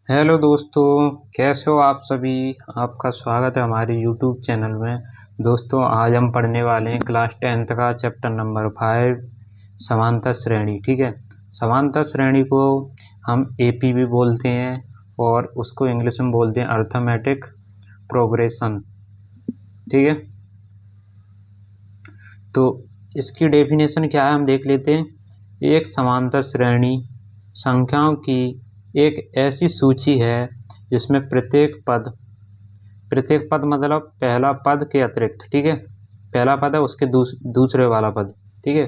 Hello दोस्तों, कैसे हो आप सभी। आपका स्वागत है हमारे यूट्यूब चैनल में। दोस्तों, आज हम पढ़ने वाले हैं क्लास 10th का चैप्टर नंबर 5 समांतर श्रेणी। ठीक है, समांतर श्रेणी को हम एपी भी बोलते हैं और उसको इंग्लिश में बोलते हैं अर्थमेटिक प्रोग्रेशन। ठीक है, तो इसकी डेफिनेशन क्या है हम देख लेते हैं। एक समांतर श्रेणी संख्याओं की एक ऐसी सूची है जिसमें प्रत्येक पद मतलब पहला पद के अतिरिक्त, ठीक है, पहला पद है उसके दूसरे वाला पद, ठीक है,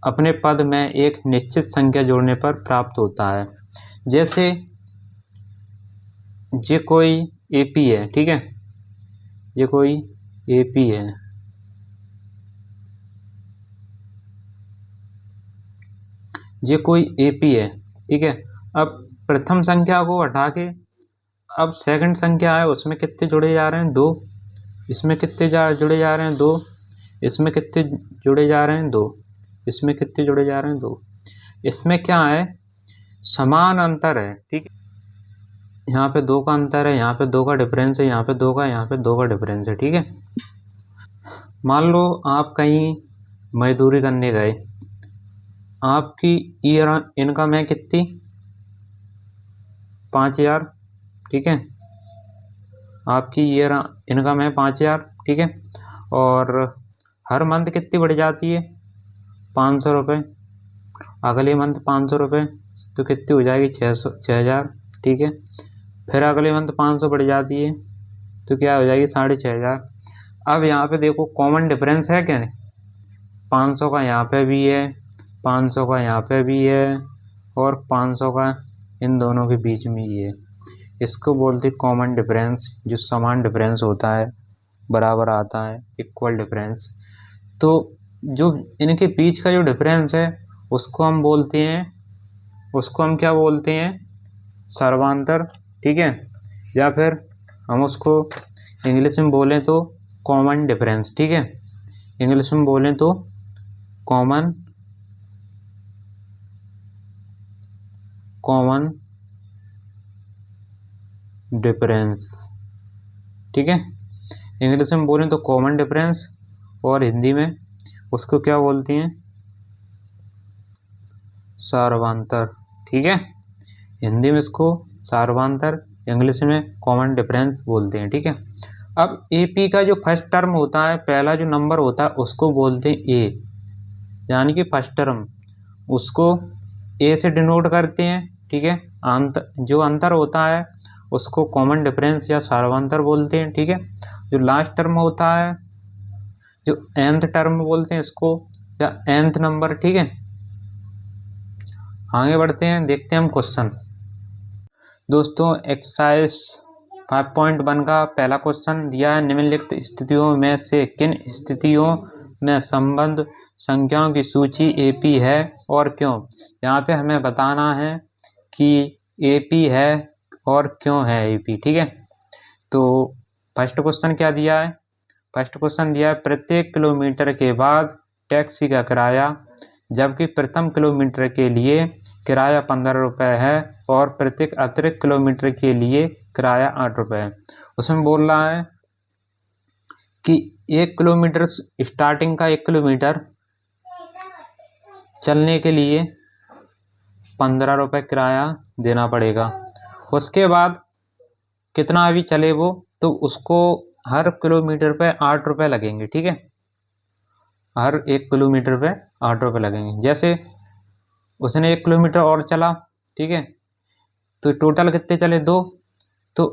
अपने पद में एक निश्चित संख्या जोड़ने पर प्राप्त होता है। जैसे ये कोई एपी है, ठीक है, ये कोई एपी है, ये कोई एपी है, ठीक है। अब प्रथम संख्या को हटा के अब सेकंड संख्या है उसमें कितने जुड़े जा रहे हैं, 2। इसमें कितने जुड़े जा रहे हैं, 2। इसमें कितने जुड़े जा रहे हैं, 2। इसमें कितने जुड़े जा रहे हैं, 2। इसमें क्या है, समान अंतर है, ठीक है। यहाँ पे 2 का अंतर है, यहाँ पे 2 का डिफरेंस है, यहाँ पे 2 का, यहाँ पे 2 का डिफरेंस है, ठीक है। मान लो आप कहीं मजदूरी करने गए, आपकी ईयर इनकम है कितनी, 5,000, ठीक है। आपकी ईयर इनकम है 5,000, ठीक है। और हर मंथ कितनी बढ़ जाती है, 500 रुपये। अगले मंथ 500 रुपये, तो कितनी हो जाएगी, 6,000, ठीक है। फिर अगले मंथ 500 बढ़ जाती है, तो क्या हो जाएगी, 6,500। अब यहाँ पे देखो कॉमन डिफरेंस है क्या, 500 का यहाँ पे भी है, 500 का यहाँ पे भी है, और 500 का इन दोनों के बीच में ही है। इसको बोलते हैं कॉमन डिफरेंस, जो समान डिफरेंस होता है, बराबर आता है, इक्वल डिफरेंस। तो जो इनके बीच का जो डिफरेंस है उसको हम बोलते हैं, उसको हम क्या बोलते हैं, सर्वांतर, ठीक है। या फिर हम उसको इंग्लिश में बोलें तो कॉमन डिफरेंस, ठीक है। इंग्लिश में बोलें तो कॉमन डिफरेंस, ठीक है। इंग्लिश में बोलें तो कॉमन डिफरेंस, और हिंदी में उसको क्या बोलते हैं, सार्वंतर, ठीक है। हिंदी में इसको सार्वंतर, इंग्लिश में कॉमन डिफरेंस बोलते हैं, ठीक है। अब एपी का जो फर्स्ट टर्म होता है, पहला जो नंबर होता है उसको बोलते हैं ए, यानी कि फर्स्ट टर्म, उसको ए से डिनोट करते हैं, ठीक है। जो अंतर होता है उसको कॉमन डिफरेंस या सार्वंतर बोलते हैं, ठीक है। जो लास्ट टर्म होता है, जो nth टर्म बोलते हैं इसको, या nth नंबर, ठीक है। आगे बढ़ते हैं, देखते हैं हम क्वेश्चन। दोस्तों, एक्सरसाइज 5.1 का पहला क्वेश्चन दिया है, निम्नलिखित स्थितियों में से किन स्थितियों में संबंध संख्याओं की सूची एपी है और क्यों। यहाँ पे हमें बताना है कि एपी है और क्यों है एपी, ठीक है। तो फर्स्ट क्वेश्चन क्या दिया है, फर्स्ट क्वेश्चन दिया है, प्रत्येक किलोमीटर के बाद टैक्सी का किराया, जबकि प्रथम किलोमीटर के लिए किराया 15 रुपये है और प्रत्येक अतिरिक्त किलोमीटर के लिए किराया 8 रुपये है। उसमें बोल रहा है कि 1 किलोमीटर स्टार्टिंग का 1 किलोमीटर चलने के लिए 15 रुपये किराया देना पड़ेगा। उसके बाद कितना अभी चले वो, तो उसको हर किलोमीटर पे 8 रुपये लगेंगे, ठीक है। हर 1 किलोमीटर पे 8 रुपये लगेंगे। जैसे उसने 1 किलोमीटर और चला, ठीक है, तो टोटल कितने चले, 2। तो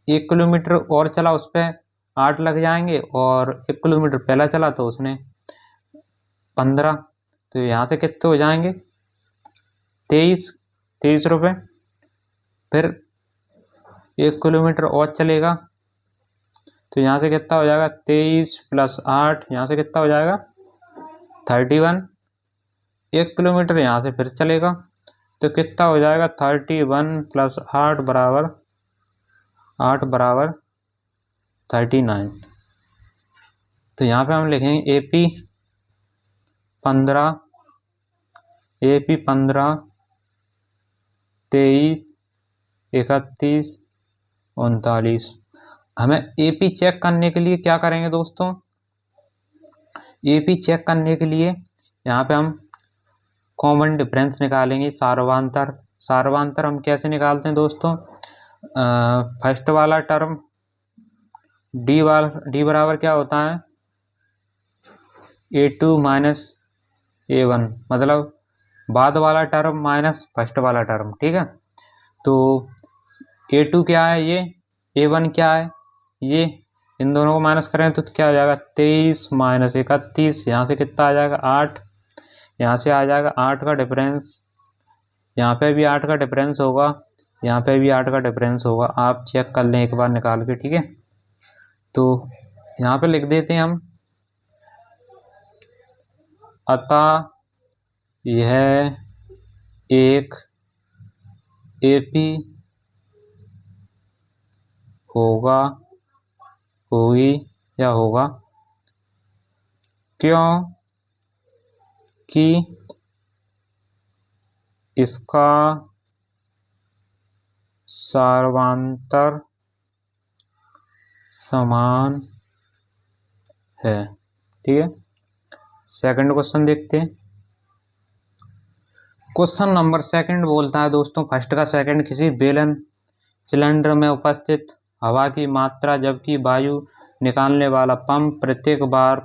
1 किलोमीटर और चला, उस पर 8 लग जाएंगे, और 1 किलोमीटर पहला चला तो उसने 15, तो यहाँ से कितने हो जाएंगे, 23 रुपये। फिर 1 किलोमीटर और चलेगा, तो यहाँ से कितना हो जाएगा, 23 + 8, यहाँ से कितना हो जाएगा, 31। 1 किलोमीटर यहाँ से फिर चलेगा, तो कितना हो जाएगा, 31 + 8 बराबर 39। तो यहाँ पे हम लिखेंगे एपी 15, 23, 31, 39। हमें AP चेक करने के लिए क्या करेंगे दोस्तों? AP चेक करने के लिए यहाँ पे हम कॉमन डिफरेंस निकालेंगे, सार्वधातर। सार्वधातर हम कैसे निकालते हैं दोस्तों? फर्स्ट वाला टर्म डी बराबर क्या होता है? A2 माइनस A1, मतलब बाद वाला टर्म माइनस फर्स्ट वाला टर्म, ठीक है। तो A2 क्या है? ये A1 क्या है? ये इन दोनों को माइनस करें तो क्या हो जाएगा? 23 माइनस 31। यहाँ से कितना आ जाएगा? 8। यहाँ से आ जाएगा 8 का डिफरेंस। यहाँ पे भी 8 का डिफरेंस होगा, यहाँ पे भी 8 का डिफरेंस होगा। आप चेक कर लें एक बार निकाल के, ठीक है। तो यहाँ पे लिख देते हैं हम, अतः यह एक AP होगा, होगी या होगा, क्योंकि इसका सार्वधातर समान है, ठीक है। सेकंड क्वेश्चन देखते हैं। क्वेश्चन नंबर सेकंड बोलता है दोस्तों, फर्स्ट का सेकंड, किसी बेलन सिलेंडर में उपस्थित हवा की मात्रा जबकि वायु निकालने वाला पंप प्रत्येक बार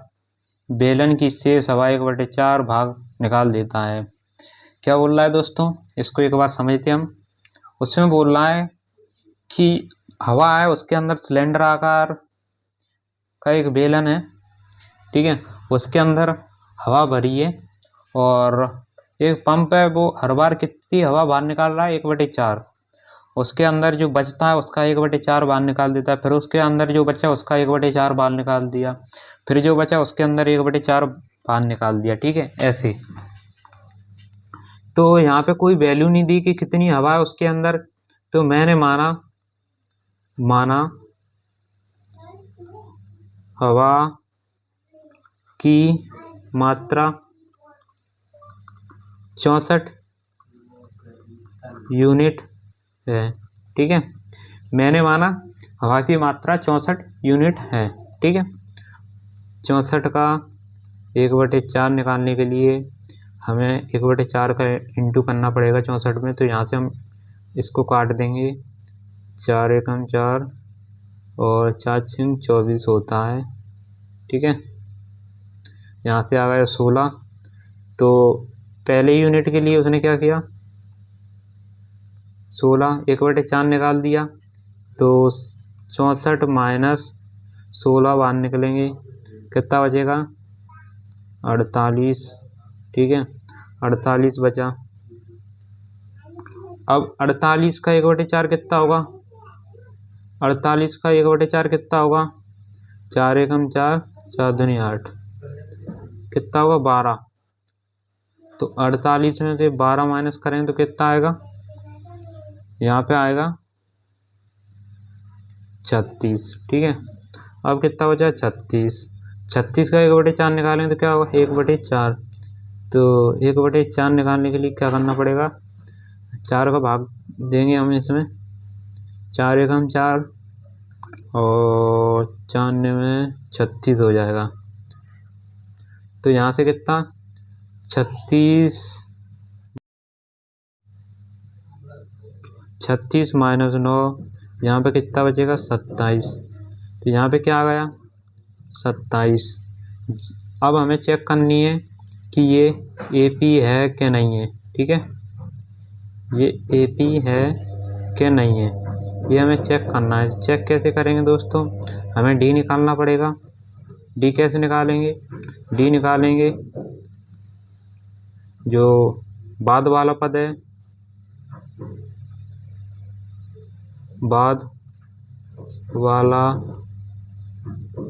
बेलन की शेष हवा 1/4 भाग निकाल देता है। क्या बोल रहा है दोस्तों? इसको एक बार समझते हम। उसमें बोल रहा है कि हवा है, उसके अंदर सिलेंडर आकार का एक बेलन है, ठीक है। उसके अंदर हवा भरी है और एक पंप है, वो हर बार कितनी हवा बाहर निकाल रहा है? 1/4। उसके अंदर जो बचता है उसका 1/4 बाहर निकाल देता है। फिर उसके अंदर जो बचा उसका 1/4 बाहर निकाल दिया। फिर जो बचा उसके अंदर 1/4 बाहर निकाल दिया, ठीक है, ऐसे। तो यहाँ पे कोई वैल्यू नहीं दी कि कितनी हवा है उसके अंदर। तो मैंने माना हवा की मात्रा 64 यूनिट है, ठीक है। मैंने माना हवा की मात्रा 64 यूनिट है, ठीक है। 64 का 1/4 निकालने के लिए हमें 1/4 का इंटू करना पड़ेगा 64 में। तो यहाँ से हम इसको काट देंगे, 4 एकम 4 और 4 छीन 24 होता है, ठीक है। यहाँ से आ गया 16। तो पहले यूनिट के लिए उसने क्या किया? 16 1/4 निकाल दिया, तो 64 माइनस 16 बाहर निकलेंगे, कितना बचेगा? 48, ठीक है। 48 बचा। अब 48 का 1/4 कितना होगा? 48 का 1/4 कितना होगा? 4 एकम 4, 4 दूनी 8, कितना होगा? 12। तो 48 में से 12 माइनस करें तो कितना आएगा? यहाँ पे आएगा 36, ठीक है। अब कितना बचा? 36। 36 का 1/4 निकालें तो क्या होगा? 1/4। तो 1/4 निकालने के लिए क्या करना पड़ेगा? 4 का भाग देंगे हम इसमें, 4 एकम 4 और 4 में 36 हो जाएगा। तो यहाँ से कितना? 36 माइनस 9, यहाँ पे कितना बचेगा? 27। तो यहाँ पे क्या आ गया? 27। अब हमें चेक करनी है कि ये AP है कि नहीं है, ठीक है। ये AP है कि नहीं है, ये हमें चेक करना है। चेक कैसे करेंगे दोस्तों? हमें D निकालना पड़ेगा। D कैसे निकालेंगे? D निकालेंगे, जो बाद वाला पद है, बाद वाला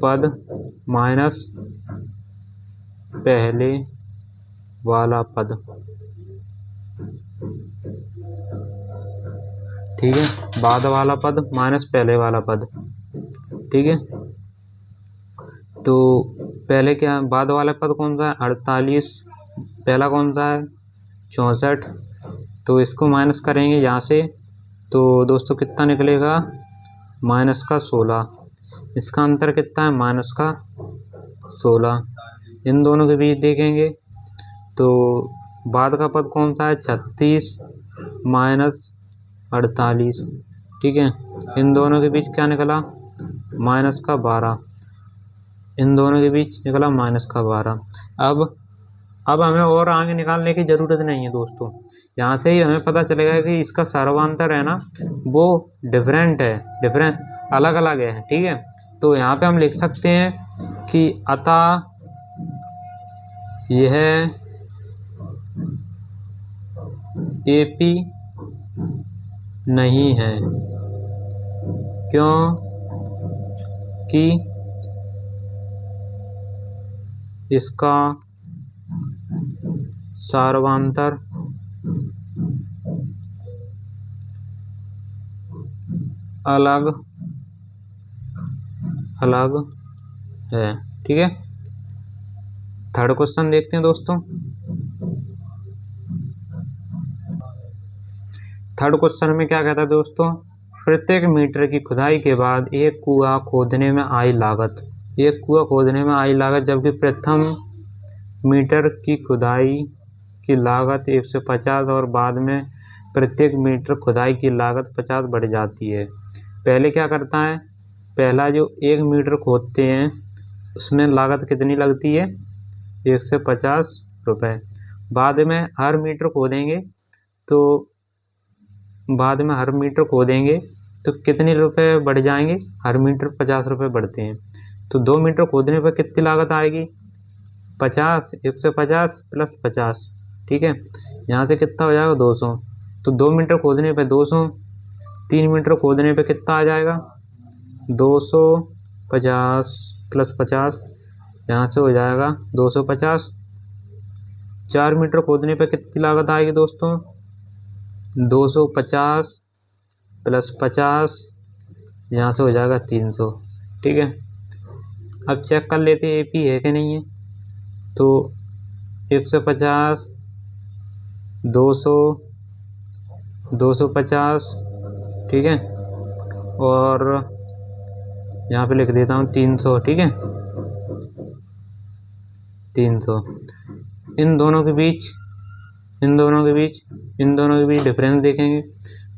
पद माइनस पहले वाला पद, ठीक है। बाद वाला पद माइनस पहले वाला पद, ठीक है। तो पहले क्या, बाद वाला पद कौन सा है? 48। पहला कौन सा है? 64। तो इसको माइनस करेंगे यहाँ से, तो दोस्तों कितना निकलेगा, माइनस का 16। इसका अंतर कितना है, माइनस का 16। इन दोनों के बीच देखेंगे तो बाद का पद कौन सा है, 36 माइनस 48। ठीक है, इन दोनों के बीच क्या निकला, माइनस का 12। इन दोनों के बीच निकला माइनस का 12। अब हमें और आगे निकालने की ज़रूरत नहीं है दोस्तों, यहाँ से ही हमें पता चलेगा कि इसका सर्वांतर है ना वो डिफरेंट है, अलग अलग है। ठीक है, तो यहाँ पे हम लिख सकते हैं कि अतः यह AP नहीं है, क्योंकि इसका सर्वांतर अलग अलग है। ठीक है, थर्ड क्वेश्चन देखते हैं दोस्तों। थर्ड क्वेश्चन में क्या कहता है दोस्तों, प्रत्येक मीटर की खुदाई के बाद एक कुआं खोदने में आई लागत, जबकि प्रथम मीटर की खुदाई की लागत 150 और बाद में प्रत्येक मीटर खुदाई की लागत 50 बढ़ जाती है। पहले क्या करता है, पहला जो 1 मीटर खोदते हैं उसमें लागत कितनी लगती है, 150 रुपये। बाद में हर मीटर खोदेंगे तो कितने रुपए बढ़ जाएंगे, हर मीटर 50 रुपये बढ़ते हैं। तो 2 मीटर खोदने पर कितनी लागत आएगी, 50, 150 प्लस 50। ठीक है, यहाँ से कितना हो जाएगा, 200। तो 2 मीटर खोदने पे 200, 3 मीटर खोदने पे कितना आ जाएगा, 250 प्लस 50, यहाँ से हो जाएगा 250। 4 मीटर खोदने पे कितनी लागत आएगी दोस्तों, 250 प्लस 50, यहाँ से हो जाएगा 300। ठीक है, अब चेक कर लेते हैं AP है कि नहीं है। तो 150, 200, 250, ठीक है, और यहाँ पे लिख देता हूँ 300। ठीक है, 300। इन दोनों के बीच डिफरेंस देखेंगे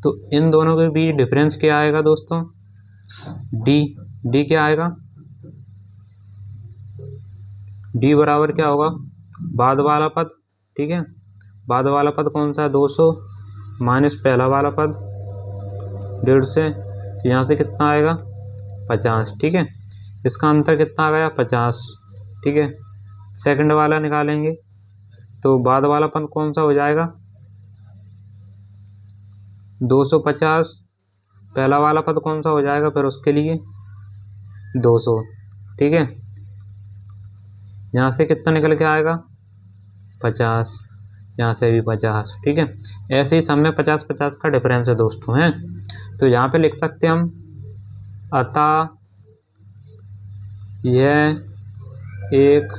तो इन दोनों के बीच डिफरेंस क्या आएगा दोस्तों, डी क्या आएगा, डी बराबर क्या होगा, बाद वाला पद। ठीक है, बाद वाला पद कौन सा है, 200 माइनस पहला वाला पद 150, तो यहाँ से कितना आएगा, 50। ठीक है, इसका अंतर कितना आ गया, 50। ठीक है, सेकंड वाला निकालेंगे तो बाद वाला पद कौन सा हो जाएगा, 250, पहला वाला पद कौन सा हो जाएगा फिर उसके लिए 200। ठीक है, यहाँ से कितना निकल के आएगा, 50, यहाँ से भी 50। ठीक है, ऐसे ही सब में 50-50 का डिफरेंस है दोस्तों हैं। तो यहाँ पे लिख सकते हैं हम, अतः यह एक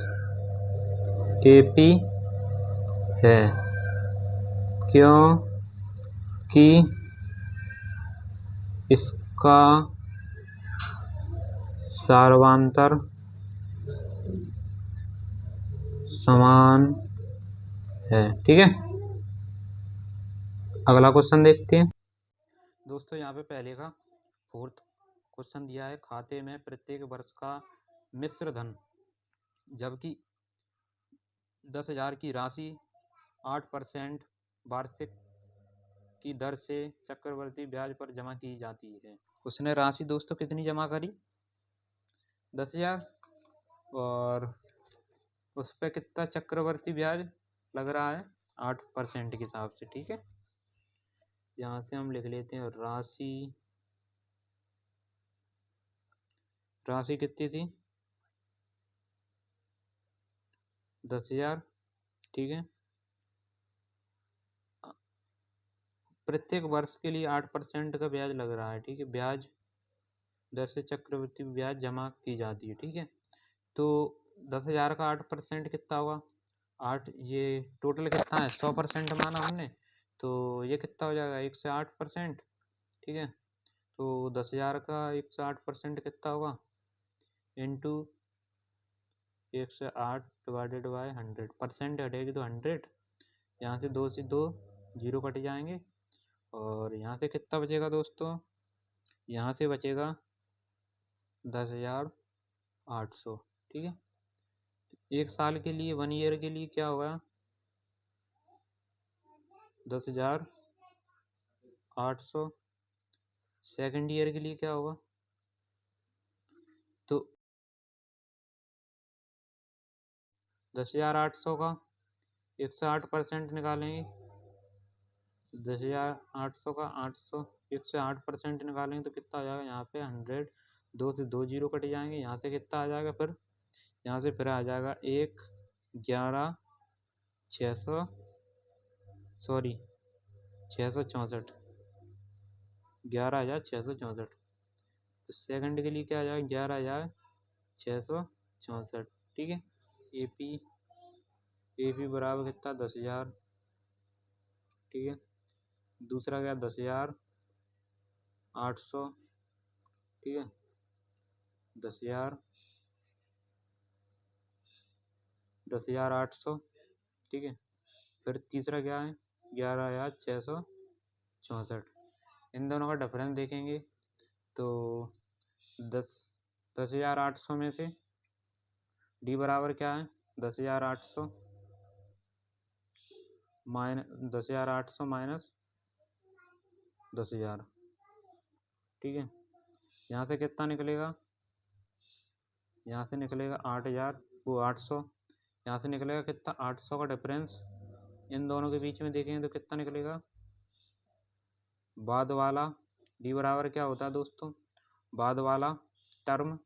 AP है, क्योंकि इसका सर्वांतर समान है। ठीक है, अगला क्वेश्चन देखते हैं दोस्तों। यहाँ पे पहले का फोर्थ क्वेश्चन दिया है, खाते में प्रत्येक वर्ष का मिश्र धन, जबकि 10,000 की राशि 8% वार्षिक की दर से चक्रवर्ती ब्याज पर जमा की जाती है। उसने राशि दोस्तों कितनी जमा करी, 10,000, और उस पर कितना चक्रवर्ती ब्याज लग रहा है, 8% के हिसाब से। ठीक है, यहाँ से हम लिख लेते हैं राशि कितनी थी, 10,000। ठीक है, प्रत्येक वर्ष के लिए 8% का ब्याज लग रहा है। ठीक है, ब्याज दर से चक्रवृद्धि ब्याज जमा की जाती है। ठीक है, तो 10,000 का 8% कितना होगा, 8, ये टोटल कितना है, 100% माना हमने, तो ये कितना हो जाएगा, 1 से 8%, ठीक है। तो 10,000 का 108% कितना होगा, इंटू 108 डिवाइडेड बाय 100, परसेंट हटेगी तो 100, यहाँ से 2 से 2 जीरो कट जाएंगे, और यहाँ से कितना बचेगा दोस्तों, यहाँ से बचेगा 10,800। ठीक है। एक साल के लिए, 1 ईयर के लिए क्या होगा, 10,800। सेकेंड ईयर के लिए क्या होगा, तो 10,800 का 108% निकालेंगे, 10,800 का 800 108% निकालेंगे तो कितना आ जाएगा, यहाँ पे 100, 2 से 2 जीरो कट जाएंगे, यहाँ से कितना आ जाएगा, फिर यहाँ से फिर आ जाएगा 6,64, 11,664। तो सेकंड के लिए क्या आ जाएगा, 11,664। ठीक है। एपी बराबर कितना, 10,000। ठीक है। दूसरा क्या, 10,800। ठीक है, 10,800। ठीक है। फिर तीसरा क्या है, 11,664। इन दोनों का डिफरेंस देखेंगे तो 10,800 में से डी बराबर क्या है, 10,800 माइनस 10,000। ठीक है। यहाँ से कितना निकलेगा, यहाँ से निकलेगा 8,000, वो 800, यहाँ से निकलेगा कितना, 800 का डिफरेंस इन दोनों के बीच में देखेंगे तो कितना निकलेगा, बाद वाला डी बराबर क्या होता है दोस्तों, बाद वाला टर्म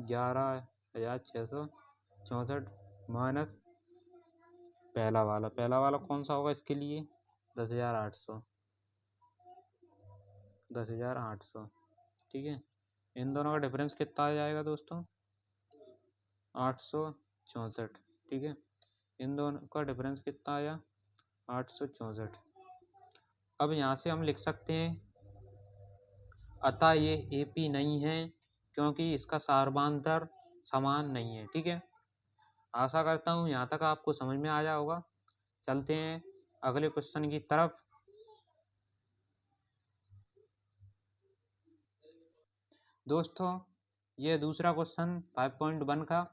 11,664 माइनस पहला वाला कौन सा होगा इसके लिए, 10,800। ठीक है। इन दोनों का डिफरेंस कितना आ जाएगा दोस्तों, 864। ठीक है। इन दोनों का डिफरेंस कितना आया, 864। अब यहाँ से हम लिख सकते हैं, अतः ये एपी नहीं है क्योंकि इसका सार्वधातर समान नहीं है। ठीक है। आशा करता हूँ यहाँ तक आपको समझ में आ जाएगा होगा। चलते हैं अगले क्वेश्चन की तरफ। दोस्तों ये दूसरा क्वेश्चन 5.1 का।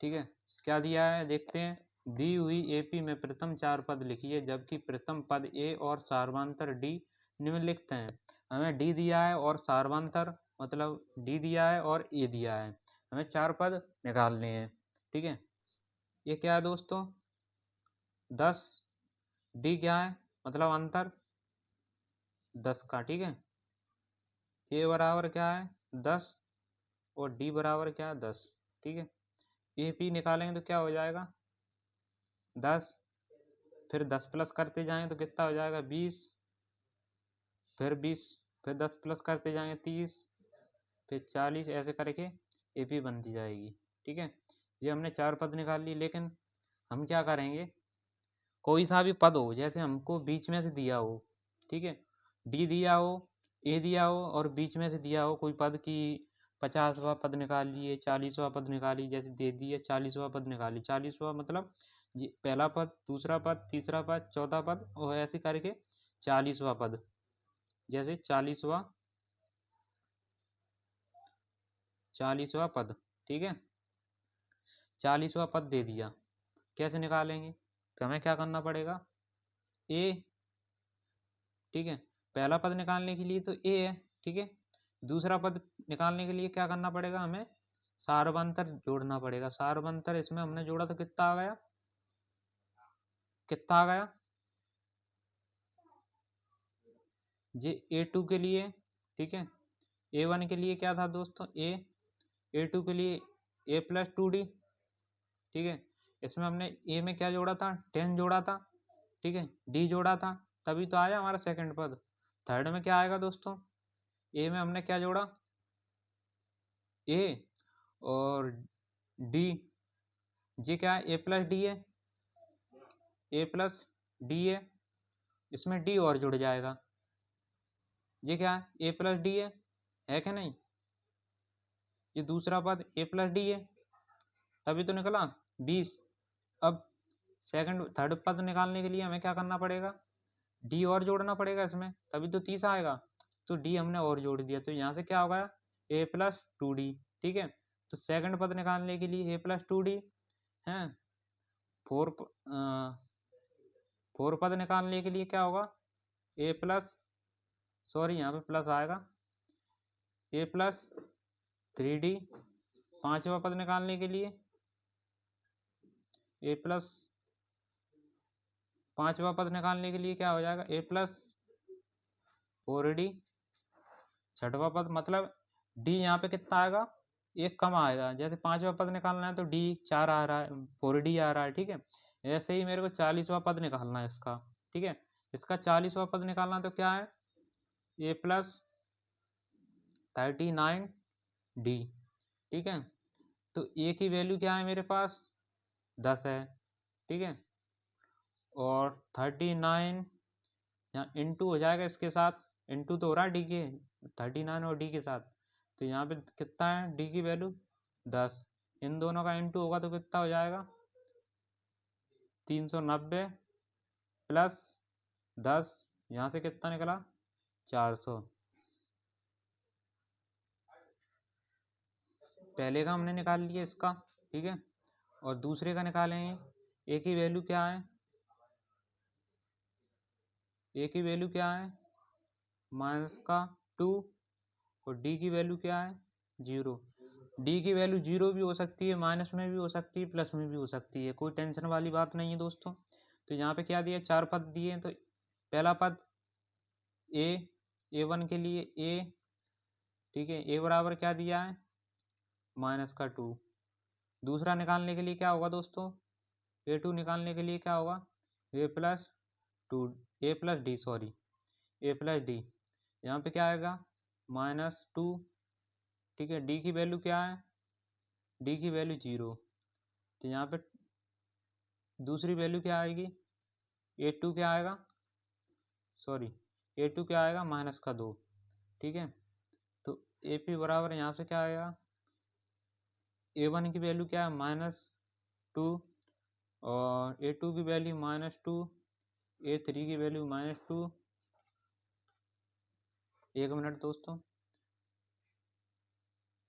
ठीक है। क्या दिया है देखते हैं, दी हुई एपी में प्रथम 4 पद लिखिए जबकि प्रथम पद ए और सार्वधातर डी निम्नलिखित हैं। हमें डी दिया है और सार्वधातर मतलब डी दिया है और ए दिया है, हमें 4 पद निकालने हैं। ठीक है। ये क्या है दोस्तों, 10, डी क्या है मतलब अंतर 10 का। ठीक है। ए बराबर क्या है 10 और डी बराबर क्या है 10। ठीक है। ए पी निकालेंगे तो क्या हो जाएगा 10, फिर 10 प्लस करते जाएंगे तो कितना हो जाएगा 20, फिर 20, फिर 10 प्लस करते जाएंगे 30, फिर 40, ऐसे करके एपी बनती जाएगी। ठीक है। ये हमने 4 पद निकाल ली, लेकिन हम क्या करेंगे, कोई सा भी पद हो, जैसे हमको बीच में से दिया हो। ठीक है। डी दिया हो, ए दिया हो और बीच में से दिया हो कोई पद की 50वां पद निकाल लिए, 40वां पद निकाली, जैसे दे दिए 40वां पद निकाली, 40वां मतलब ये पहला पद, दूसरा पद, तीसरा पद, चौथा पद और ऐसे करके 40वां पद, जैसे 40वां पद। ठीक है। 40वां पद दे दिया, कैसे निकालेंगे, तो हमें क्या करना पड़ेगा, ए। ठीक है। पहला पद निकालने के लिए तो ए है। ठीक है। दूसरा पद निकालने के लिए क्या करना पड़ेगा, हमें सार्वधातर जोड़ना पड़ेगा। सार्वधातर इसमें हमने जोड़ा तो कितना आ गया, कितना आ गया जी A2 के लिए। ठीक है। A1 के लिए क्या था दोस्तों, A2 के लिए A प्लस 2D। ठीक है। इसमें हमने ए में क्या जोड़ा था, 10 जोड़ा था। ठीक है। डी जोड़ा था, तभी तो आया हमारा सेकंड पद। थर्ड में क्या आएगा दोस्तों, ए में हमने क्या जोड़ा, ए और डी, जी क्या है, ए प्लस डी है, ए प्लस डी है, इसमें डी और जुड़ जाएगा। ये क्या है, ए प्लस डी है कि नहीं, ये दूसरा पद ए प्लस डी है, तभी तो निकला 20। अब सेकंड थर्ड पद निकालने के लिए हमें क्या करना पड़ेगा, डी और जोड़ना पड़ेगा इसमें, तभी तो 30 आएगा। तो डी हमने और जोड़ दिया, तो यहाँ से क्या होगा, ए प्लस टू डी। ठीक है, तो सेकंड पद निकालने के लिए ए प्लस टू डी है। फोर फोर पद निकालने के लिए क्या होगा, ए प्लस, सॉरी यहाँ पे प्लस आएगा, ए प्लस थ्री डी। पांचवा पद निकालने के लिए ए प्लस, पांचवा पद निकालने के लिए क्या हो जाएगा, ए प्लस फोर डी। छठवा पद मतलब डी यहाँ पे कितना आएगा, एक कम आएगा। जैसे पांचवा पद निकालना है तो डी 4 आ रहा है, 4D आ रहा है। ठीक है, ऐसे ही मेरे को 40वां पद निकालना है इसका। ठीक है, इसका 40वां पद निकालना है तो क्या है, ए प्लस 39D। ठीक है, तो ए की वैल्यू क्या है मेरे पास, 10 है। ठीक है, और 39 यहाँ इंटू हो जाएगा इसके साथ, इंटू तो हो रहा है डी के, 39 और डी के साथ, तो यहाँ पे कितना है, डी की वैल्यू 10। इन दोनों का इंटू होगा तो कितना हो जाएगा, 390 प्लस 10, यहाँ से कितना निकला, 400। पहले का हमने निकाल लिया इसका। ठीक है, और दूसरे का निकालेंगे। ए की वैल्यू क्या है, ए की वैल्यू क्या है माइनस का 2, और डी की वैल्यू क्या है 0। डी की वैल्यू 0 भी हो सकती है, माइनस में भी हो सकती है, प्लस में भी हो सकती है, कोई टेंशन वाली बात नहीं है दोस्तों। तो यहाँ पे क्या दिया, 4 पद दिए, तो पहला पद ए1 के लिए ए, ठीक है, ए बराबर क्या दिया है, माइनस का 2। दूसरा निकालने के लिए क्या होगा दोस्तों, ए2 निकालने के लिए क्या होगा, ए प्लस टू, ए प्लस डी, सॉरी ए प्लस डी। यहाँ पे क्या आएगा, -2। ठीक है, डी की वैल्यू क्या है, डी की वैल्यू 0, तो यहाँ पे दूसरी वैल्यू क्या आएगी, ए2 क्या आएगा, सॉरी ए2 क्या आएगा, -2। ठीक है, तो ए पी बराबर यहाँ से क्या आएगा, ए1 की वैल्यू क्या है, -2, और ए2 की वैल्यू -2, ए3 की वैल्यू -2। एक मिनट दोस्तों,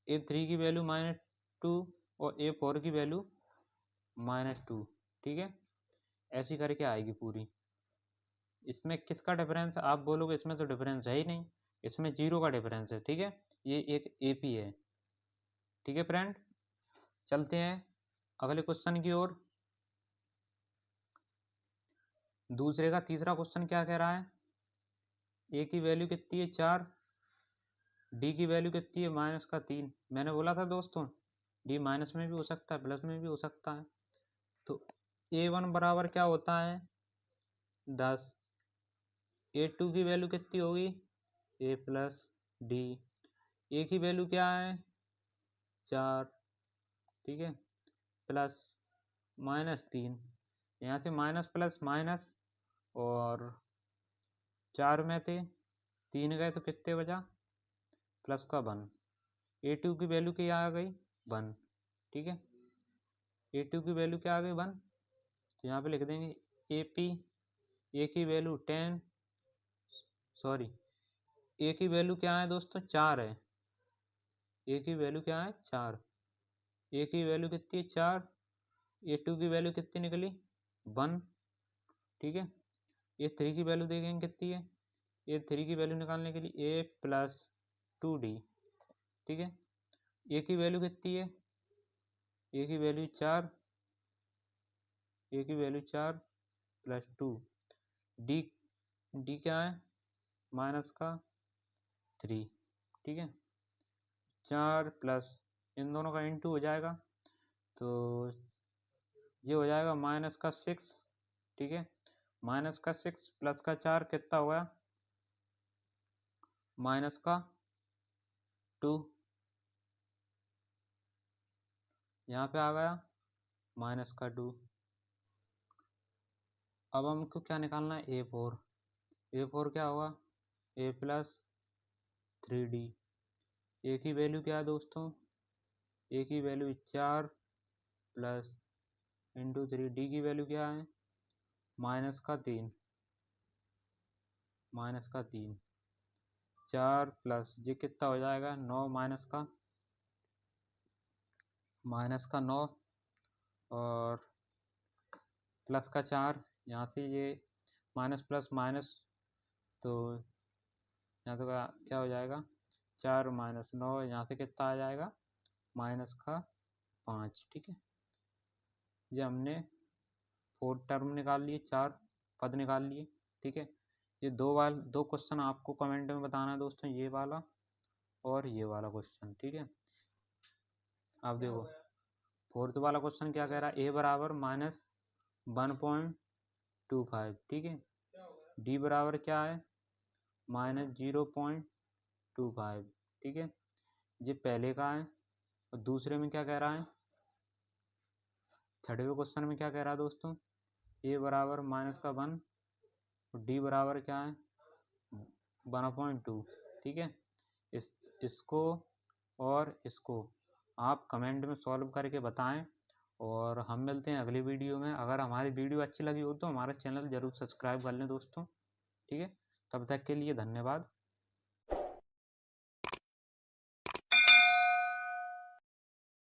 ए3 की वैल्यू -2 और ए4 की वैल्यू -2। ठीक है, ऐसी करके आएगी पूरी। इसमें किसका डिफरेंस है, आप बोलोगे इसमें तो डिफरेंस है ही नहीं, इसमें 0 का डिफरेंस है। ठीक है, ये एक एपी है। ठीक है फ्रेंड, चलते हैं अगले क्वेश्चन की ओर। दूसरे का तीसरा क्वेश्चन क्या कह रहा है, ए की वैल्यू कितनी है 4, डी की वैल्यू कितनी है -3। मैंने बोला था दोस्तों, डी माइनस में भी हो सकता है, प्लस में भी हो सकता है। तो ए1 बराबर क्या होता है 10, ए2 की वैल्यू कितनी होगी, ए प्लस डी, ए की वैल्यू क्या है 4, ठीक है, प्लस -3, यहाँ से माइनस प्लस माइनस, और 4 में थे 3 गए तो कितने बचा, प्लस का 1। ए2 की वैल्यू क्या आ गई 1। ठीक है, ए2 की वैल्यू क्या आ गई 1, तो यहाँ पे लिख देंगे ए पी, ए की वैल्यू 10, सॉरी ए की वैल्यू क्या है दोस्तों 4 है, ए की वैल्यू क्या है 4, ए की वैल्यू कितनी है 4, ए2 की वैल्यू कितनी निकली 1। ठीक है, ए3 की वैल्यू देखेंगे कितनी है, ए3 की वैल्यू निकालने के लिए ए प्लस 2D। ठीक है, ए की वैल्यू कितनी है, ए की वैल्यू 4, ए की वैल्यू 4 प्लस 2, डी, डी क्या है -3। ठीक है, 4 प्लस इन दोनों का इंटू हो जाएगा, तो ये हो जाएगा -6। ठीक है, -6 प्लस का 4 कितना हुआ, -2, यहाँ पे आ गया -2। अब हमको क्या निकालना है, ए4। ए4 क्या होगा, ए प्लस 3D। ए की वैल्यू क्या है दोस्तों? ए की वैल्यू 4 प्लस इंटू 3, डी की वैल्यू क्या है? -3, -3। 4 प्लस ये कितना हो जाएगा? 9 माइनस का 9 और प्लस का 4। यहाँ से ये माइनस प्लस माइनस, तो यहाँ तो क्या हो जाएगा? 4 - 9, यहाँ से कितना आ जाएगा? -5। ठीक है, ये हमने 4 टर्म निकाल लिए, 4 पद निकाल लिए। ठीक है, ये दो क्वेश्चन आपको कमेंट में बताना है दोस्तों, ये वाला और ये वाला क्वेश्चन। ठीक है, अब देखो फोर्थ वाला क्वेश्चन क्या कह रहा है? ए बराबर -1.25। ठीक है, डी बराबर क्या है? -0.25। ठीक है, ये पहले का है। और दूसरे में क्या कह रहा है? छठवें क्वेश्चन में क्या कह रहा है दोस्तों? ए बराबर -1 और डी बराबर क्या है? 1.2। ठीक है, इसको और इसको आप कमेंट में सॉल्व करके बताएं और हम मिलते हैं अगली वीडियो में। अगर हमारी वीडियो अच्छी लगी हो तो हमारा चैनल ज़रूर सब्सक्राइब कर लें दोस्तों। ठीक है, तब तक के लिए धन्यवाद।